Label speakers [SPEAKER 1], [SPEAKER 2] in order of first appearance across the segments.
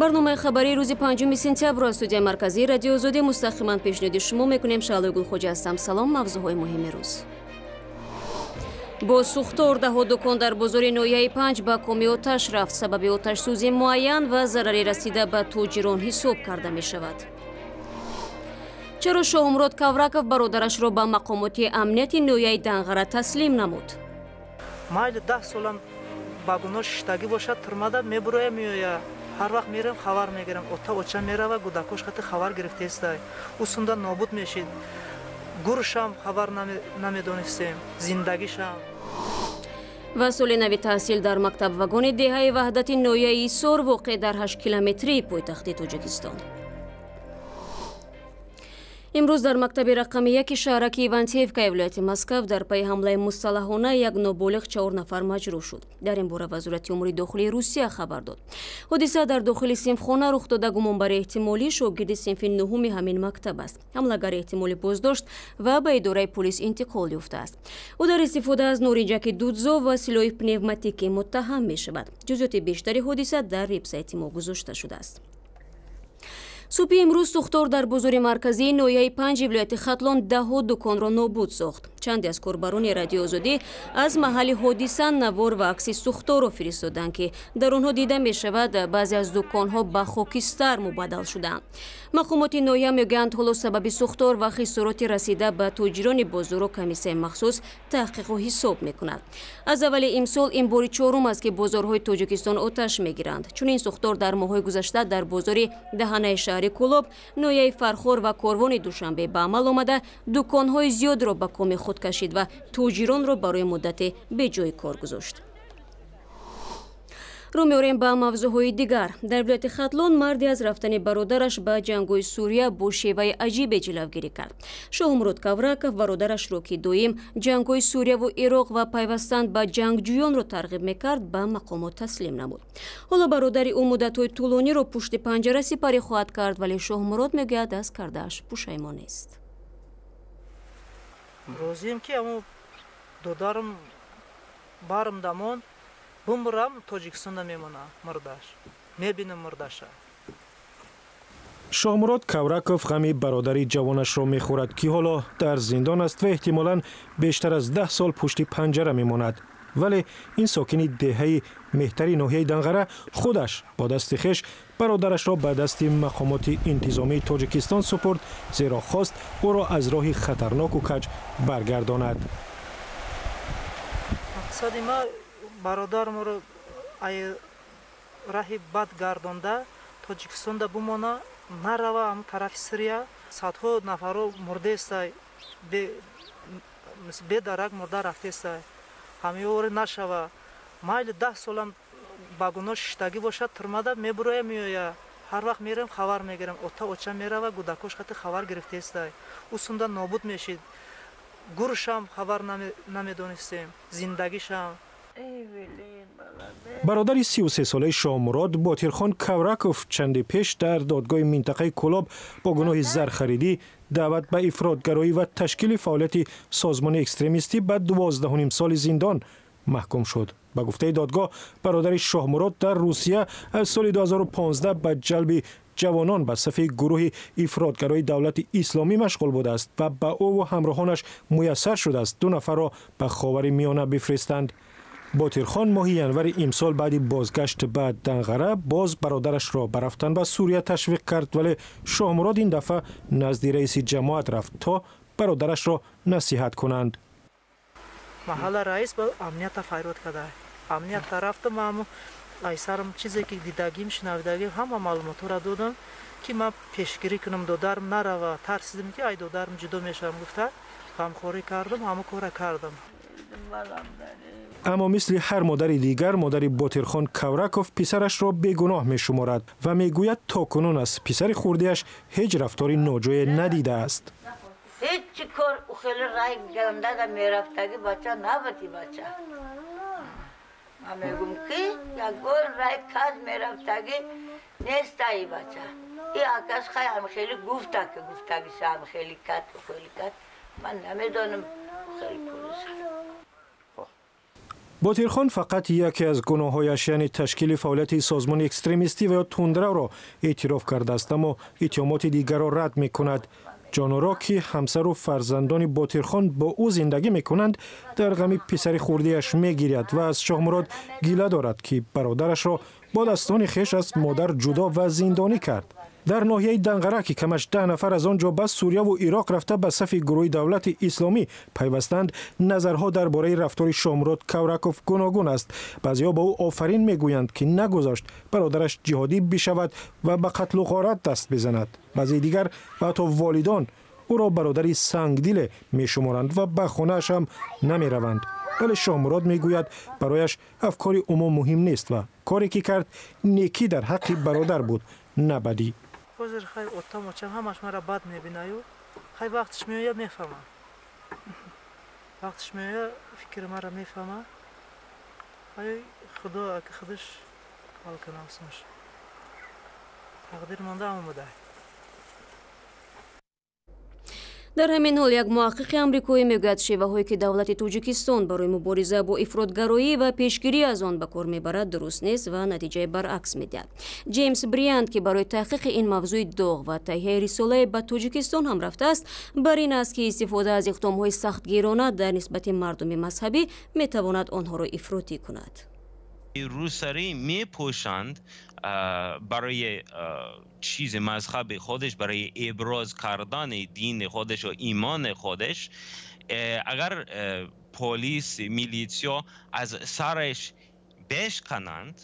[SPEAKER 1] برنامه خبری روز 5 سپتامبر از استودیوی مرکزی رادیو آزادی مستقیما پیشنهاد شما میکنیم. شعله گلخوجی هستم. سلام. موضوعهای مهم روز: با سوختار ده دکان در بازار نویه 5 به کامی آتش رفت. سبب آتش سوزی معین و ضرری رسیده به تاجران حساب کرده می شود. چرا شاهمراد کاوراکов برادرش را به مقامات امنیت نویه دنغره تسلیم نمود؟
[SPEAKER 2] مایل 10 سالم با گناه شتگی باشد ترماده میبروه میویا. هر وقت میرم خبر میگیرم اوتا اوچا میره و گوداکوش خط خبر گرفته است. او سوندا نابود میشید. گورشم خبر نمیدونستیم. زندگیشم.
[SPEAKER 1] وسیله نوی تحصیل در مکتب واگن دهه وحدت نویه ایسور واقع در 8 کیلومتری پایتخت تاجیکستان. امروز در مکتب رقم 1 شهرک ایوانتیفکا ولایت مسکو در پی حمله مسلحانه یک نابالغ 4 نفر مجروح شد. در این باره وزارت امور داخلی روسیه خبر داد. حادثه در داخل صنفخانه رخ داده. گمانبر احتمالی شاگرد صنف نهم همین مکتب است. حملهگر احتمالی بازداشت و به اداره پلیس انتقال یافته است. او در استفاده از نارنجک دودزا و سلاح پنوماتیکی متهم می شود. جزئیات بیشتری حادثه در وبسایت ما گذاشته شده است. صبح امروز سوختار در بازار مرکزی نویه 5 ولایت ختلان 10 دکان را نابود ساخت. چندی از کاربران رادیو آزادی از محل حادثه نوار و عکس سوختار را فرستادند که در آنها دیده می شود بعضی از دکان‌ها به خاکستر مبادل شدند. مقامات نویه میگویند حالا سبب سوختار و خسارات رسیده به تاجران بازار و کمیسیون مخصوص تحقیق و حساب میکند. از اول امسال این بار چهارم است که بازارهای تاجیکستان آتش میگیرند. چون این سوختار در ماه‌های گذشته در بازار دهنه شهر کلوب، نویه فرخور و کاروان دوشنبه به عمل آمده دکان‌های زیاد را به کام خود کشید و تاجران را برای مدت به جای کار گذاشت. رو می‌آوریم به موضوعهای دیگر. در ولایت ختلان مردی از رفتن برادرش به جنگ‌های سوریه با شیوه عجیب جلوگیری کرد. شاهمراد کاوراکов برادرش را که دویم جنگ‌های سوریه و عراق و پیوستن به جنگجویان را ترغیب می‌کرد به مقامات تسلیم نمود. حالا برادر او مدت‌های طولانی را پشت پنجره سپری خواهد کرد، ولی شاهمراد می‌گوید از کرده‌اش پشیمان است.
[SPEAKER 2] روزیم که امو دودارم بارم دامون بمرم تاجیکستان میمونم مرداش میبینم مرداشه.
[SPEAKER 3] شاهمراد کاوراکov غمی برادری جوانش را میخورد که حالا در زندان است و احتمالاً بیشتر از 10 سال پشت پنجره میماند. ولی این ساکن دهه مهتری ناحیه دنغره خودش با دست خویش برادرش را به دست مقامات انتظامی تاجیکستان سپرد، زیرا خواست او را از راه خطرناک و کج برگرداند.
[SPEAKER 2] مقصد ما برادرم رو ای راه بد گردانده تاجیکستان دا بمانه نروه هم طرف سوریه. صدها نفر مرده است، به درک مرده رفته است. همه اور نشوه. مایل 10 سالم با گناه شتگی باشد ترماده میبروه میویا. هر وقت میرم خبر میگیرم اوتا اوچا میره و گوداکوش خط خبر گرفته است. او سوندا نابود میشید. گورشم خبر نمیدونستیم. زندگیشم.
[SPEAKER 3] برادر 33 ساله شاهمراد باطرخان کاوراکov چندی پیش در دادگاه منطقه کلاب با گناه زرخریدی، دعوت به افراطگرایی و تشکیل فعالیت سازمان اکستریمیستی به 12 سال زندان محکوم شد. به گفته دادگاه برادر شاهمراد در روسیه از سال 2015 به جلب جوانان به صف گروه افراطگرای دولت اسلامی مشغول بوده است و به او و همراهانش میسر شده است 2 نفر را به خاور میانه بفرستند. باطرخان ماه ینور امسال بعد بازگشت به دنغره باز برادرش را به رفتن به سوریه تشویق کرد، ولی شاهمراد این دفعه نزد رئیس جماعت رفت تا برادرش را نصیحت کنند.
[SPEAKER 2] محل رئیس با امنیت فریاد کرده. امنیت رفتم اما ایسرم چیزی که دیدگیم شنیدگیم همه معلومات را دادم که من پیشگیری کنم دودرم نروه. ترسیدم که ای دودرم جدا میشم. گفته غمخوری کردم، همه کار کردم.
[SPEAKER 3] اما مثل هر مادر دیگر مادر باطرخان کاوراکov پسرش را بیگناه می شمارد و می گوید تاکنون از پسر خوردهش هیچ رفتاری ناجای ندیده است.
[SPEAKER 4] هیچ کار خیلی رای گنده دا می رفتگی بچه نبودی بچه. من میگم که یک گل رای کز می رفتگی نیست ای بچه. این آکاس خیلی گفته که گفتگیش هم خیلی کت. من نمیدانم خیلی پولیس.
[SPEAKER 3] باتیرخان فقط یکی از گناه‌هایش یعنی تشکیل فعالیت سازمان اکستریمیستی و یا تندرو را اعتراف کرده است، اما اتهامات دیگر را رد می‌کند. جانورا که همسر و فرزندان باتیرخان با او زندگی می‌کنند در غم پسر خرده‌اش می‌گیرد و از شاهمراد گله دارد که برادرش را با دستان خویش از مادر جدا و زندانی کرد. در ناحیه دنقره که کمش 10 نفر از آنجا به سوریه و عراق رفته به صف گروه دولت اسلامی پیوستند، نظرها درباره رفتار شامراد کورکوف گوناگون است. بعضی‌ها به او آفرین میگویند که نگذاشت برادرش جهادی بشود و به قتل و غارت دست بزند. بعضی دیگر و حتی والدان او را برادری سنگدل میشمارند و به خانه‌اش هم نمیروند. ولی شامراد میگوید برایش افکار عموم مهم نیست و کاری که کرد نیکی در حق برادر بود، نه بدی.
[SPEAKER 2] حاضر خیلی اتم وچم همش مرا بد میبینه و خیلی وقتش میویه میفهمه، وقتش میویه فکر مرا میفهمه. خیلی خدا که خودش حال کنه اسمش تقدیر مانده هم بوده.
[SPEAKER 1] در همین حال یک محقق آمریکایی میگوید شیوه‌هایی که دولت توجیکستان برای مبارزه با افراطگرایی و پیشگیری از آن به کار میبرد درست نیست و نتیجه برعکس میدهد. جیمز بریانت که برای تحقیق این موضوع داغ و تهیه رساله به توجیکستان هم رفته است، بر این است که استفاده از اقدام‌های سختگیرانه در نسبت مردم مذهبی میتواند آنها را افراطی کند.
[SPEAKER 5] روسری میپوشند برای چیز مذهب خودش، برای ابراز کردن دین خودش و ایمان خودش. اگر پلیس میلیسیا از سرش بشکنند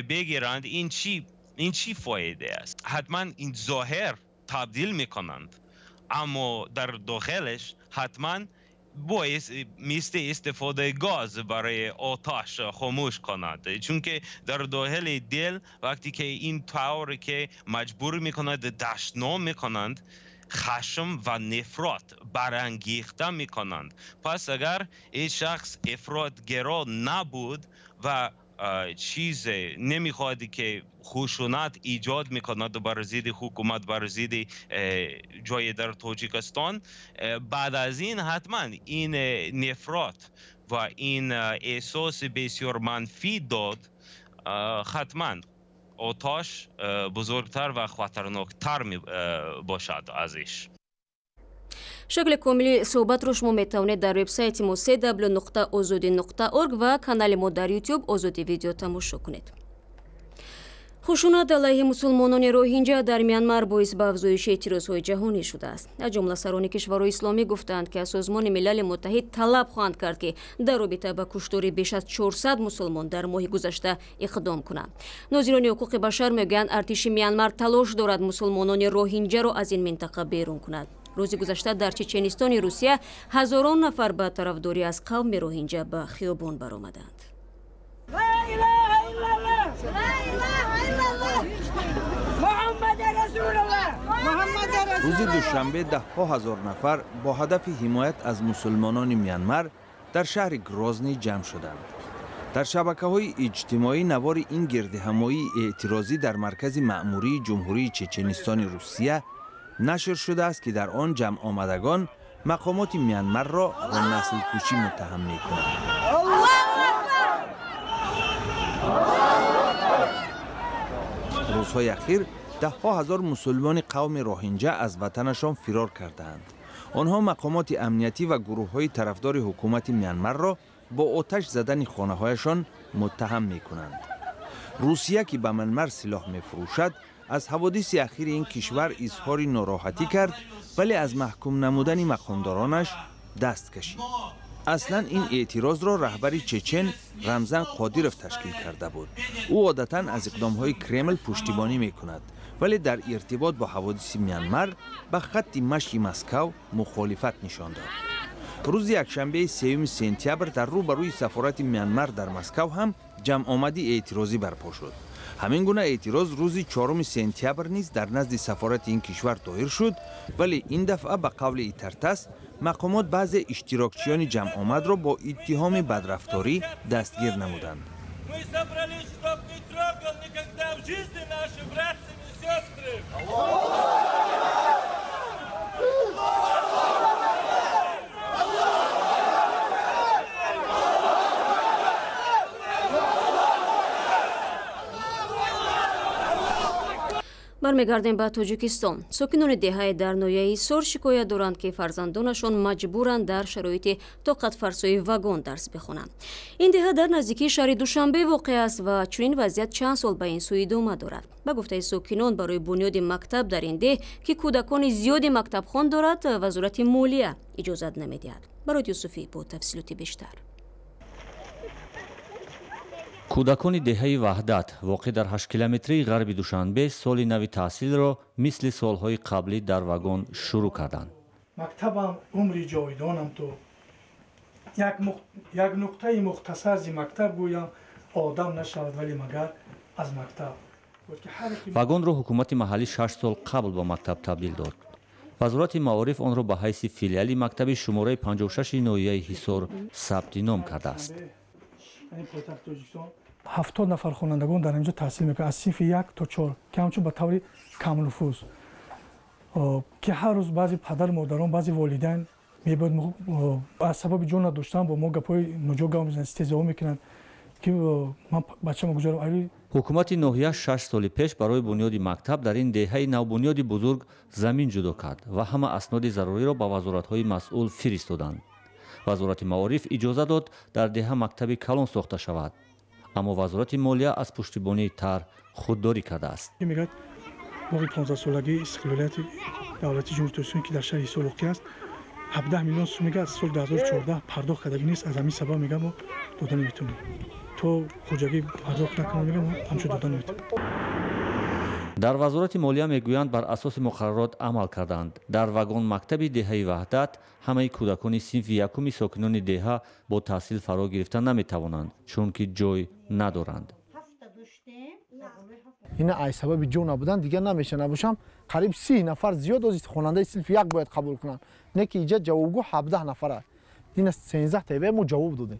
[SPEAKER 5] بگیرند این چی فایده است؟ حتما این ظاهر تبدیل میکنند، اما در داخلش حتما باعث مثل استفاده گاز برای آتش خاموش کند، چون که در داخل دل وقتی که این طور که مجبور میکند دشنام میکنند، خشم و نفرت برانگیخته میکنند. پس اگر این شخص افراطگرا نبود و چیز نمیخواد که خشونت ایجاد میکند بر ضد حکومت، بر ضد جای در تاجیکستان، بعد از این حتما این نفرت و این احساس بسیار منفی داد حتما آتش بزرگتر و خطرناکتر باشد ازش.
[SPEAKER 1] شکل کاملی صحبت رو شما میتوانید در وبسایت ما www.azadi.org و کانال ما در یوتیوب آزادی ویدیو تماشا کنید. خشونت علیه مسلمانان روهینجا در میانمار باعث به افزایش اعتراضهای جهانی شده است. از جمله سران کشورهای اسلامی گفتند که سازمان ملل متحد طلب خواهند کرد که در رابطه با کشتار بیش از 400 مسلمان در ماه گذشته اقدام کنند. ناظران حقوق بشر میگویند ارتش میانمار تلاش دارد مسلمانان روهینجا را از این منطقه بیرون کند. روز گذشته در چچنستان روسیه هزاران نفر به طرفداری از قوم روهینجا به خیابان برآمدند.
[SPEAKER 6] روز دوشنبه ده‌ها هزار نفر با هدف حمایت از مسلمانان میانمار در شهر گروزنی جمع شدند. در شبکه‌های اجتماعی نوار این گردهمایی اعتراضی در مرکز مأموری جمهوری چچنستان روسیه نشر شده است که در آن جمع آمدگان مقامات میانمار را به نسل کشی متهم می‌کنند. روزهای اخیر ده‌ها هزار مسلمان قوم روهینجا از وطنشان فرار کردند. آنها مقامات امنیتی و گروه‌های طرفدار حکومت میانمار را با آتش زدن خانه‌هایشان متهم می‌کنند. روسیه که به میانمار سلاح می‌فروشد از حوادث اخیر این کشور اظهار ناراحتی کرد، ولی از محکوم نمودن مقامدارانش دست کشید. اصلا این اعتراض را رهبر چچن رمزان قادیروف تشکیل کرده بود. او عادتاً از اقدام‌های کرمل پشتیبانی می‌کند، ولی در ارتباط با حوادث میانمار به خط مشی مسکو مخالفت نشان داد. روز یکشنبه 3 سپتامبر در روبروی سفارت میانمار در مسکو هم جمع آمدی اعتراضی برپا شد. همین گونه اعتراض روز 4 سپتامبر نیز در نزد سفارت این کشور دایر شد، ولی این دفعه به قول ایترتس مقامات بعض اشتراکچیان جمع آمد را با اتهام بدرفتاری دستگیر نمودند.
[SPEAKER 1] бармегардем ба тоҷикистон. сокинони деҳаи дар ноҳияи Ҳисор шикоят доранд, ки фарзандонашон маҷбуранд дар шароити тоқатфарсои вагон дарс бихонанд. ин деҳа дар наздикии шаҳри Душанбе воқеъ аст ва чунин вазъият чанд сол ба ин сӯ идома дорад. ба гуфтаи сокинон, барои бунёди мактаб дар ин деҳ, ки кӯдакони зиёди мактабхон дорад, вазорати молия иҷозат намедиҳад. барои Юсуфӣ бо тафсилоти бештар.
[SPEAKER 7] кӯдакони деҳаи ваҳдат воқеъ дар 8 километрии ғарби Душанбе соли нави таҳсилро мисли солҳои қаблӣ дар вагон шурӯъ карданд.
[SPEAKER 8] мактабам умри ҷовидонам то як нуқтаи мухтасар зи мактаб гӯям одам нашавад, вале магар аз мактаб.
[SPEAKER 7] вагонро ҳукумати маҳаллӣ 6 сол қабл ба мактаб табдил дод. вазорати маориф онро ба ҳайси филиали мактаби шумораи 56 ноҳияи Ҳисор сабти ном кардааст.
[SPEAKER 8] 70 нафар хонандагон дар инҷо таҳсил мекунанд аз синфи 1 то 4 ки ҳамчун ба таври камнуфуз, ки ҳар рӯз баъзе падару модарон, баъзе волидайн мебояд аз сабаби ҷон надоштан бо мо гапҳои ноҷо гап мезананд, истеҳзоъ мекунанд, ки ман бачаам гузорам.
[SPEAKER 7] ҳукумати ноҳия 6 соли пеш барои бунёди мактаб дар ин деҳаи навбунёди бузург замин ҷудо кард ва ҳама асноди заруриро ба вазоратҳои масъул фиристоданд. вазорати маориф иҷоза дод дар деҳа мактаби калон сохта шавад, аммо вазорати молия аз пуштибонии тар худдорӣ кардааст.
[SPEAKER 8] мегӯяд боғи 15-солагии истиқлолияти давлати ҷумҳурии Торкистон, ки дар шаҳри Ҳисор воқеъ аст, 17 миллион сум мега аз соли 2014 пардохт кардагӣ нест. аз ҳамин сабаб мега мо дода наметавонем, то хоҷагӣ пардохт накунем, мега мо ҳамчун дода наметавонем.
[SPEAKER 7] дар вазорати молия мегӯянд бар асоси муқаррарот амал карданд. дар вагон мактаби деҳаи ваҳдат ҳамаи кӯдакони синфи якуми сокинони деҳа бо таҳсил фаро гирифта наметавонанд, чунки ҷой надоранд.
[SPEAKER 9] ина ай сабаби ҷо набудан дигар намеша набошам. қариб 30 нафар зиёд ози хонандаи синфи 1 бояд қабул кунанд, не ки иҷа ҷавобгӯ 17 нафар аст. ина 13 таъбе мо ҷавоб додем.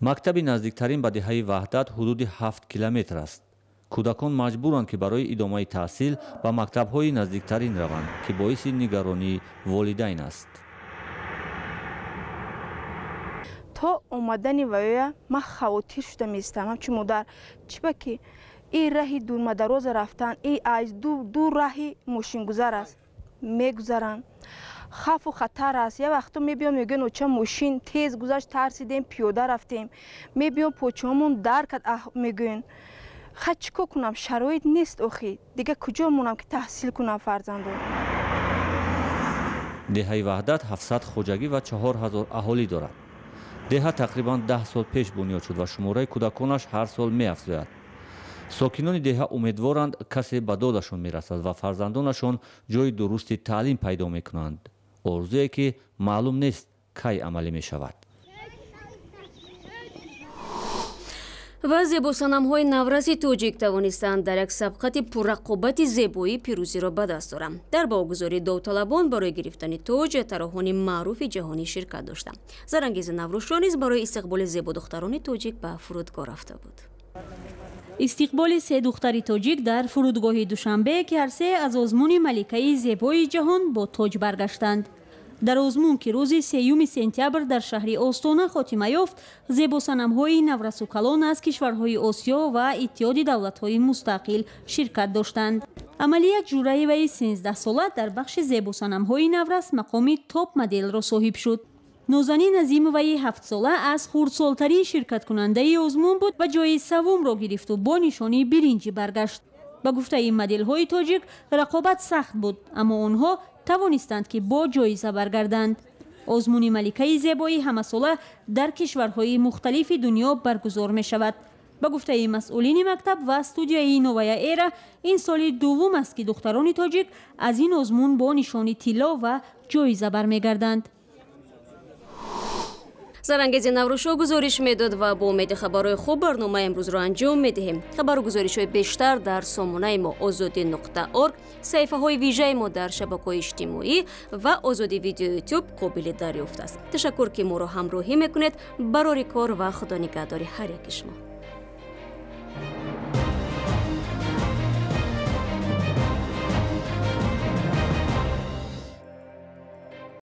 [SPEAKER 7] мактаби наздиктарин ба деҳаи ваҳдат ҳудуди 7 километр аст. кӯдакон маҷбуранд, ки барои идомаи таҳсил ба мактабҳои наздиктарин раванд, ки боиси нигаронии волидайн аст.
[SPEAKER 10] то омадани ваёя ман хавотир шуда меистам. ҳамчун модар чиба ки ин раҳи дурмадароза рафтан, ин аз ду раҳи мошингузар аст мегузаранд. хафу хатар аст. як вақто мебиём мегӯям оча мошин тез гузашт, тарсидем, пиёда рафтем, мебиём почаҳамон дар кард, мегӯянд ха чӣ кор кунам, шароит нест, охи дигар куҷо монам ки таҳсил кунам фарзандон.
[SPEAKER 7] деҳаи ваҳдат 700 хоҷагӣ ва 4000 аҳолӣ дорад. деҳа тақрибан 10 сол пеш бунёд шуд ва шумораи кӯдаконаш ҳар сол меафзояд. сокинони деҳа умедворанд касе ба додашон мерасад ва фарзандонашон ҷои дурусти таълим пайдо мекунанд. орзуе ки маълум нест кай амалӣ мешавад.
[SPEAKER 1] ва зебосанамҳои наврази тоҷик тавонистанд дар як сабқати пуррақобати зебоӣ пирӯзиро ба даст оранд. дар боғгузории довталабон барои гирифтани тоҷ тароҳони маъруфи ҷаҳонӣ ширкат доштанд. Зарангези Наврӯшро низ барои истиқболи зебодухтарони тоҷик ба фурудгоҳ рафта буд.
[SPEAKER 11] истиқболи се духтари тоҷик дар фурудгоҳи Душанбе, ки ҳар се аз озмуни маликаи зебои ҷаҳон бо тоҷ баргаштанд. дар озмун, ки рӯзи 3 сентябр дар шаҳри Остона хотима ёфт, зебосанамҳои наврасу калон аз кишварҳои Осиё ва иттиҳоди давлатҳои мустақил ширкат доштанд. Амалият Ҷураеваи 13-сола дар бахши зебосанамҳои наврас мақоми топ моделро соҳиб шуд. нозанин Азимоваи 7сола аз хурдсолтарин ширкаткунандаи озмун буд ва ҷои савумро гирифту бо нишони биринҷӣ баргашт. ба гуфтаи моделҳои тоҷик, рақобат сахт буд, аммо онҳо тавонистанд ки бо ҷоиза баргарданд. озмуни маликаи зебоӣ ҳамасола дар кишварҳои мухталифи дунё баргузор мешавад. ба гуфтаи масъулини мактаб ва студияи Новая эра, ин соли дуввум аст ки духтарони тоҷик аз ин озмун бо нишони тилло ва ҷоиза бармегарданд.
[SPEAKER 1] Зарангези Наврӯшо гузориш медод ва бо умеди хабарҳои хуб барномаи имрӯзро анҷом медиҳем. Хабару гузоришҳои бештар дар сомонаи мо озодӣ.орг, саҳифаҳои вижаи мо дар шабакаҳои иҷтимоӣ ва озодӣ видео ютуб қобили дарёфт аст. ташаккур, ки моро ҳамроҳӣ мекунед. барори кор ва худо нигаҳдори ҳар яки шумо.